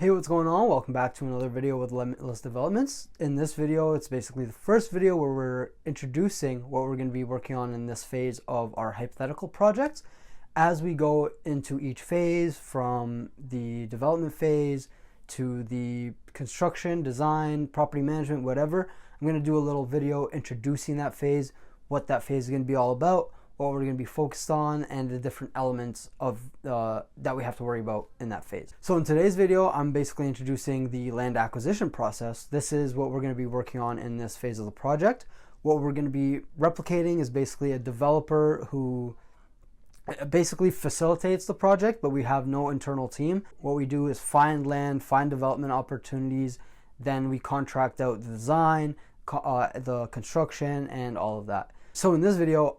Hey, what's going on? Welcome back to another video with Limitless Developments. In this video, it's basically the first video where we're introducing what we're going to be working on in this phase of our hypothetical projects. As we go into each phase, from the development phase to the construction, design, property management, whatever, I'm going to do a little video introducing that phase, what that phase is going to be all about, what we're going to be focused on, and the different elements of that we have to worry about in that phase. So in today's video, I'm basically introducing the land acquisition process. This is what we're going to be working on in this phase of the project. What we're going to be replicating is basically a developer who basically facilitates the project, but we have no internal team. What we do is find land, find development opportunities, then we contract out the design, the construction, and all of that. So in this video,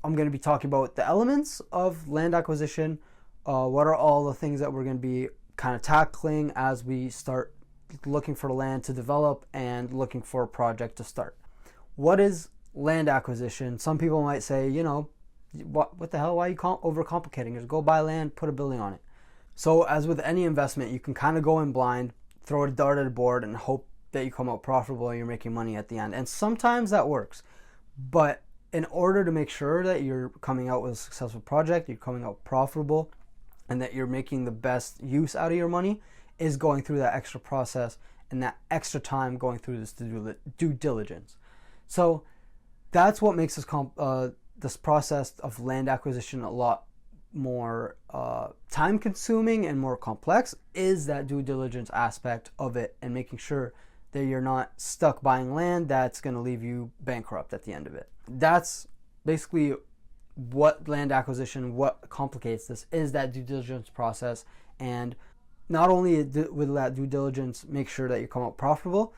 I'm going to be talking about the elements of land acquisition. What are all the things that we're going to be kind of tackling as we start looking for land to develop and looking for a project to start. What is land acquisition? Some people might say, you know, what the hell, why are you overcomplicating it? Just go buy land, put a building on it. So as with any investment, you can kind of go in blind, throw a dart at a board and hope that you come out profitable and you're making money at the end. And sometimes that works. But in order to make sure that you're coming out with a successful project, you're coming out profitable, and that you're making the best use out of your money, is going through that extra process and that extra time going through this due diligence. So that's what makes this process of land acquisition a lot more time consuming and more complex, is that due diligence aspect of it, and making sure that you're not stuck buying land that's going to leave you bankrupt at the end of it. That's basically what land acquisition, what complicates this, is that due diligence process. And not only with that due diligence, make sure that you come out profitable.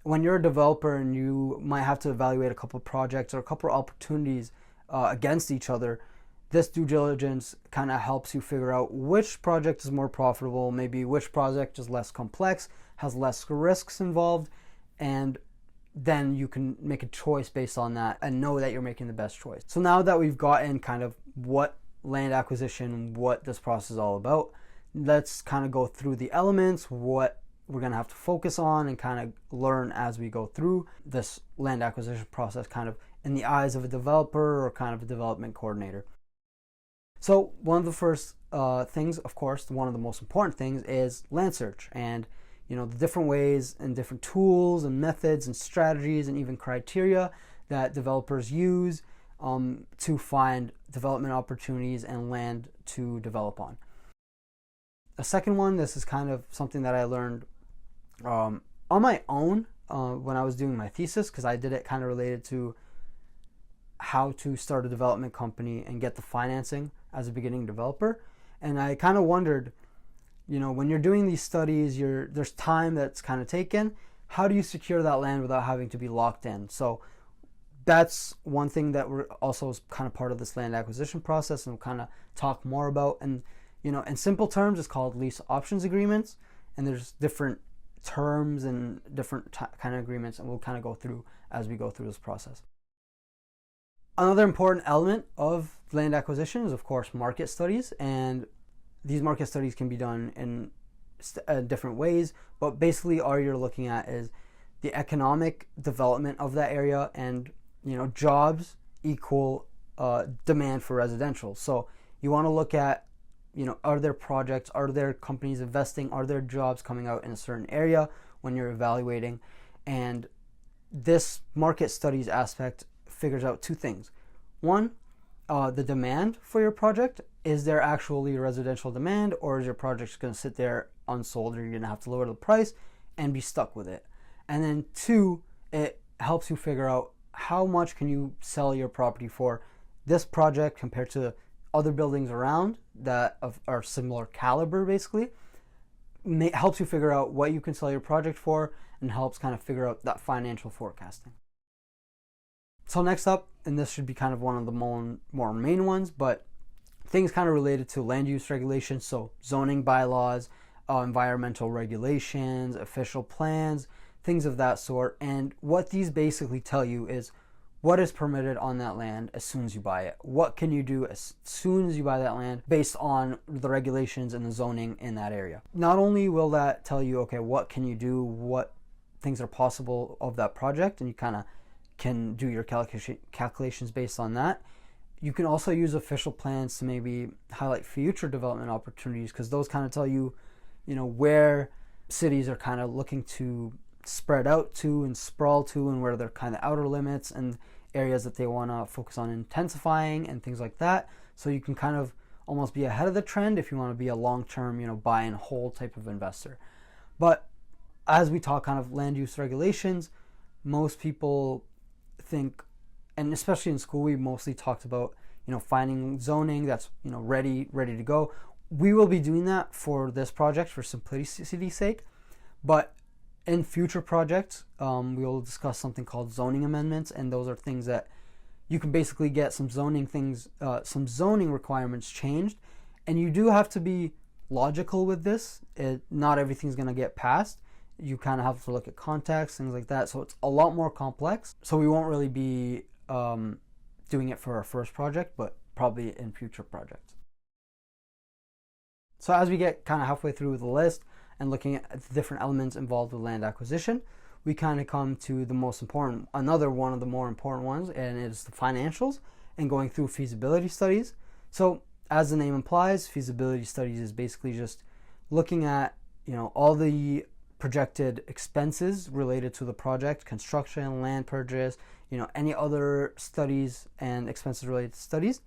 When you're a developer and you might have to evaluate a couple of projects or a couple of opportunities against each other, this due diligence kind of helps you figure out which project is more profitable, maybe which project is less complex, has less risks involved, and then you can make a choice based on that and know that you're making the best choice. So now that we've gotten kind of what land acquisition, what this process is all about, let's kind of go through the elements, what we're going to have to focus on, and kind of learn as we go through this land acquisition process, kind of in the eyes of a developer or kind of a development coordinator. So one of the first things, of course, one of the most important things, is land search, and you know, the different ways and different tools and methods and strategies and even criteria that developers use to find development opportunities and land to develop on. A second one, this is kind of something that I learned on my own when I was doing my thesis, because I did it kind of related to how to start a development company and get the financing as a beginning developer. And I kind of wondered, you know, when you're doing these studies, there's time that's kind of taken. How do you secure that land without having to be locked in? So that's one thing that we're also kind of part of this land acquisition process, and we'll kind of talk more about. And you know, in simple terms, it's called lease options agreements, and there's different terms and different kind of agreements, and we'll kind of go through as we go through this process. Another important element of land acquisition is, of course, market studies, and these market studies can be done in different ways, but basically all you're looking at is the economic development of that area, and you know, jobs equal demand for residential. So you want to look at, you know, are there projects, are there companies investing, are there jobs coming out in a certain area when you're evaluating. And this market studies aspect figures out two things. One, the demand for your project. Is there actually residential demand, or is your project going to sit there unsold, or you're going to have to lower the price and be stuck with it? And then two, it helps you figure out how much can you sell your property for this project compared to other buildings around that are similar caliber. Basically helps you figure out what you can sell your project for, and helps kind of figure out that financial forecasting. So next up, and this should be kind of one of the more main ones, but things kind of related to land use regulations, so zoning bylaws, environmental regulations, official plans, things of that sort. And what these basically tell you is what is permitted on that land as soon as you buy it? What can you do as soon as you buy that land based on the regulations and the zoning in that area? Not only will that tell you, okay, what can you do, what things are possible of that project, and you kind of can do your calculations based on that. You can also use official plans to maybe highlight future development opportunities, because those kind of tell you, where cities are kind of looking to spread out to and sprawl to, and where they're kind of outer limits and areas that they want to focus on intensifying and things like that. So you can kind of almost be ahead of the trend if you want to be a long-term, buy and hold type of investor. But as we talk kind of land use regulations, most people think, and especially in school, we mostly talked about, finding zoning that's, ready to go. We will be doing that for this project for simplicity's sake, but in future projects, we will discuss something called zoning amendments, and those are things that you can basically get some zoning requirements changed, and you do have to be logical with this. Not everything's going to get passed. You kind of have to look at context, things like that. So it's a lot more complex. So we won't really be doing it for our first project, but probably in future projects. So as we get kind of halfway through the list and looking at the different elements involved with land acquisition, we kind of come to the most important, another one of the more important ones, and it's the financials and going through feasibility studies. So as the name implies, feasibility studies is basically just looking at, all the projected expenses related to the project, construction, land purchase, any other studies and expenses related to studies,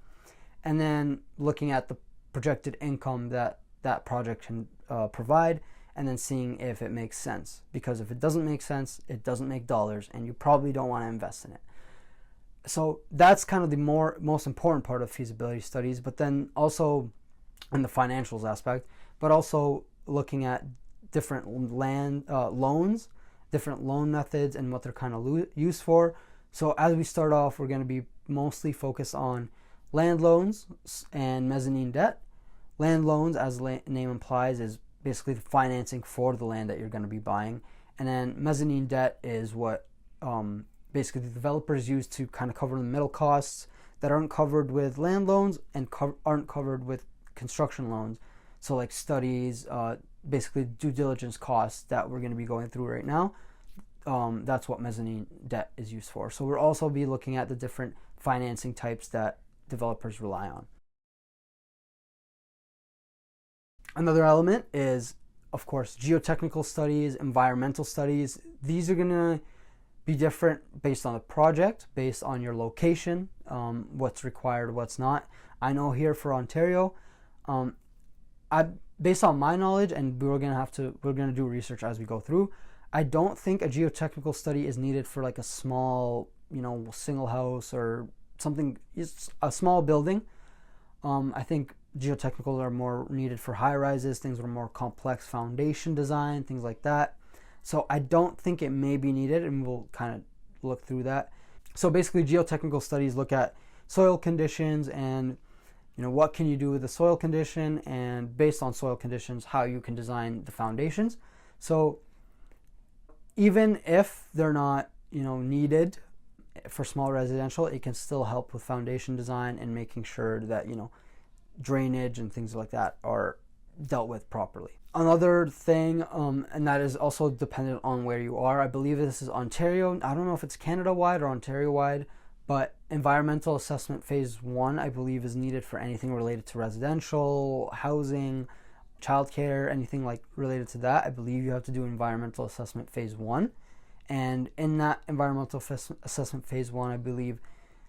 and then looking at the projected income that project can provide, and then seeing if it makes sense. Because if it doesn't make sense, it doesn't make dollars, and you probably don't want to invest in it. So that's kind of the most important part of feasibility studies, but then also in the financials aspect, but also looking at different land loans, different loan methods, and what they're kind of used for. So as we start off, we're going to be mostly focused on land loans and mezzanine debt. Land loans, as the name implies, is basically the financing for the land that you're going to be buying. And then mezzanine debt is what basically the developers use to kind of cover the middle costs that aren't covered with land loans and aren't covered with construction loans. So like studies, basically due diligence costs that we're going to be going through right now. That's what mezzanine debt is used for. So we'll also be looking at the different financing types that developers rely on. Another element is, of course, geotechnical studies, environmental studies. These are going to be different based on the project, based on your location, what's required, what's not. I know here for Ontario, based on my knowledge, and we're gonna do research as we go through, I don't think a geotechnical study is needed for like a small, single house or something. It's a small building. I think geotechnicals are more needed for high rises, things with more complex foundation design, things like that. So I don't think it may be needed, and we'll kind of look through that. So basically, geotechnical studies look at soil conditions and what can you do with the soil condition, and based on soil conditions, how you can design the foundations. So even if they're not, needed for small residential, it can still help with foundation design and making sure that, drainage and things like that are dealt with properly. Another thing, and that is also dependent on where you are. I believe this is Ontario. I don't know if it's Canada-wide or Ontario-wide, but environmental assessment phase 1, I believe, is needed for anything related to residential, housing, childcare, anything like related to that. I believe you have to do environmental assessment phase 1. And in that environmental assessment phase 1, I believe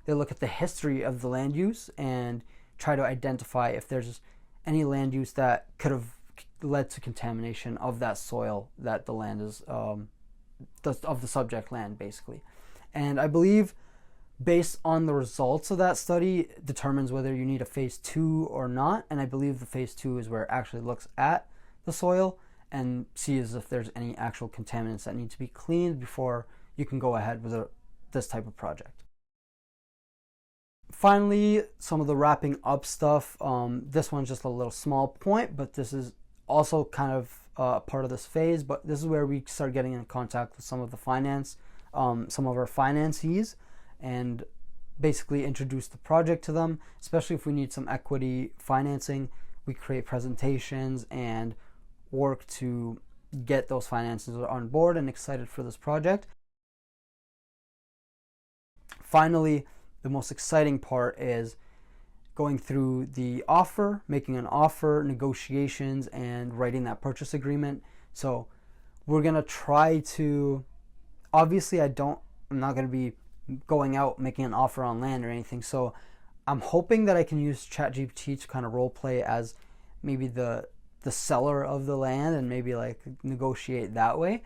they look at the history of the land use and try to identify if there's any land use that could have led to contamination of that soil that the land is, of the subject land, basically. And I believe based on the results of that study determines whether you need a phase 2 or not. And I believe the phase 2 is where it actually looks at the soil and sees if there's any actual contaminants that need to be cleaned before you can go ahead with this type of project. Finally, some of the wrapping up stuff. This one's just a little small point, but this is also kind of part of this phase. But this is where we start getting in contact with some of the some of our financees, and basically introduce the project to them, especially if we need some equity financing. We create presentations and work to get those finances on board and excited for this project. Finally, the most exciting part is going through the offer, making an offer, negotiations, and writing that purchase agreement. So we're going to try to, obviously I'm not going to be going out making an offer on land or anything. So I'm hoping that I can use ChatGPT to kind of role play as maybe the seller of the land and maybe like negotiate that way.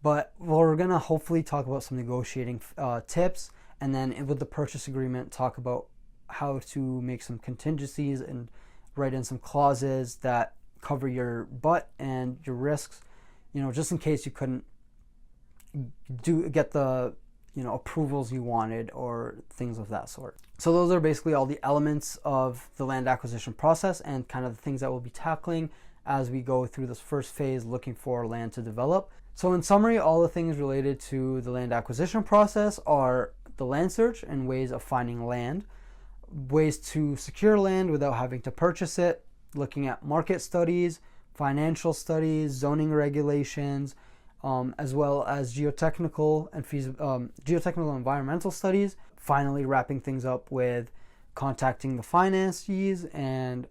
But we're going to hopefully talk about some negotiating tips, and then with the purchase agreement talk about how to make some contingencies and write in some clauses that cover your butt and your risks, just in case you couldn't get the approvals you wanted or things of that sort. So those are basically all the elements of the land acquisition process and kind of the things that we'll be tackling as we go through this first phase looking for land to develop. So in summary, all the things related to the land acquisition process are the land search and ways of finding land, ways to secure land without having to purchase it, looking at market studies, financial studies, zoning regulations, as well as geotechnical and environmental studies. Finally, wrapping things up with contacting the financiers and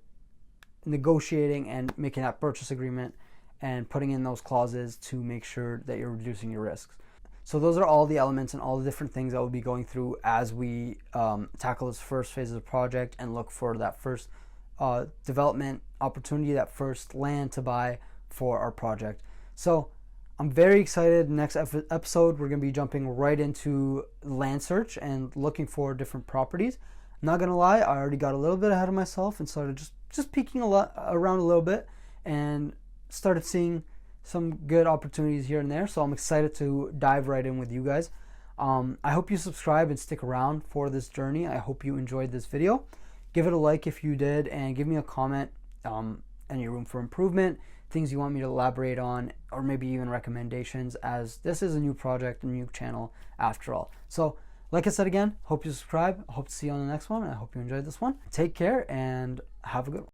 negotiating and making that purchase agreement and putting in those clauses to make sure that you're reducing your risks. So those are all the elements and all the different things that we'll be going through as we tackle this first phase of the project and look for that first development opportunity, that first land to buy for our project. So I'm very excited. Next episode, we're going to be jumping right into land search and looking for different properties. I'm not going to lie, I already got a little bit ahead of myself and started just peeking around a little bit and started seeing some good opportunities here and there. So I'm excited to dive right in with you guys. I hope you subscribe and stick around for this journey. I hope you enjoyed this video. Give it a like if you did, and give me a comment, any room for improvement, things you want me to elaborate on, or maybe even recommendations, as this is a new project, a new channel after all. So like I said again, hope you subscribe. I hope to see you on the next one. I hope you enjoyed this one. Take care and have a good one.